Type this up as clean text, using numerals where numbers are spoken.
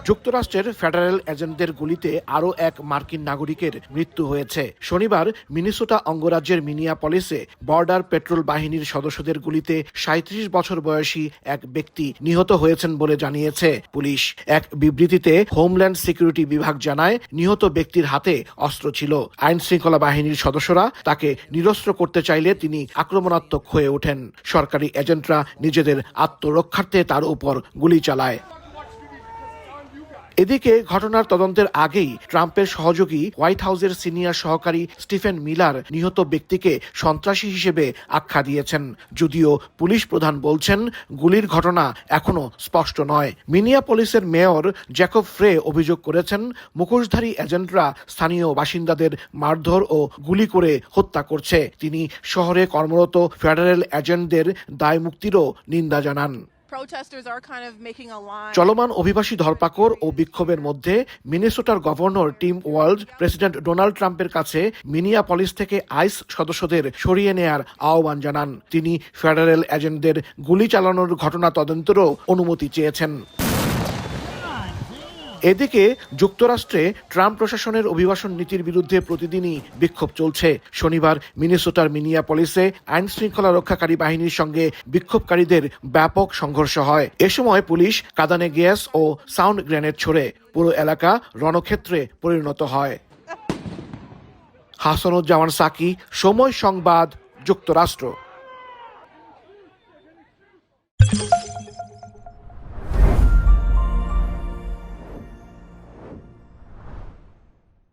যুক্তরাষ্ট্রের ফেডারেল এজেন্টদের গুলিতে আরও এক মার্কিন নাগরিকের মৃত্যু হয়েছে। শনিবার মিনেসোটা অঙ্গরাজ্যের মিনিয়াপলিসে বর্ডার পেট্রোল বাহিনীর সদস্যদের গুলিতে ৩৭ বছর বয়সী এক ব্যক্তি নিহত হয়েছেন বলে জানিয়েছে পুলিশ। এক বিবৃতিতে হোমল্যান্ড সিকিউরিটি বিভাগ জানায়, নিহত ব্যক্তির হাতে অস্ত্র ছিল। আইন শৃঙ্খলা বাহিনীর সদস্যরা তাকে নিরস্ত্র করতে চাইলে তিনি আক্রমণাত্মক হয়ে ওঠেন। সরকারি এজেন্টরা নিজেদের আত্মরক্ষার্থে তার উপর গুলি চালায়। এদিকে ঘটনার তদন্তের আগেই ট্রাম্পের সহযোগী হোয়াইট হাউসের সিনিয়র সহকারী স্টিফেন মিলার নিহত ব্যক্তিকে সন্ত্রাসী হিসেবে আখ্যা দিয়েছেন। যদিও পুলিশ প্রধান বলছেন গুলির ঘটনা এখনো স্পষ্ট নয়। মিনিয়াপলিসের মেয়র জ্যাকব ফ্রে অভিযোগ করেছেন, মুখোশধারী এজেন্টরা স্থানীয় বাসিন্দাদের মারধর ও গুলি করে হত্যা করছে। তিনি শহরে কর্মরত ফেডারেল এজেন্টদের দায়মুক্তিরও নিন্দা জানান। চলমান অভিবাসী ধরপাকড় ও বিক্ষোভের মধ্যে মিনেসোটার governor Tim Walz president Donald ট্রাম্পের কাছে মিনিয়াপলিস থেকে আইস সদস্যদের সরিয়ে নেয়ার আহ্বান জানান। তিনি ফেডারেল এজেন্টদের গুলি চালানোর ঘটনা তদন্তেরও অনুমতি চেয়েছেন। এদিকে যুক্তরাষ্ট্রে ট্রাম্প প্রশাসনের অভিবাসন নীতির বিরুদ্ধে প্রতিদিনই বিক্ষোভ চলছে। শনিবার মিনেসোটার মিনিয়াপলিসে আইন শৃঙ্খলা রক্ষাকারী বাহিনীর সঙ্গে বিক্ষোভকারীদের ব্যাপক সংঘর্ষ হয়। এ সময় পুলিশ কাঁদানে গ্যাস ও সাউন্ড গ্রেনেড ছোড়ে। পুরো এলাকা রণক্ষেত্রে পরিণত হয়। হাসানুজ্জামান সাকি, সময় সংবাদ, যুক্তরাষ্ট্র।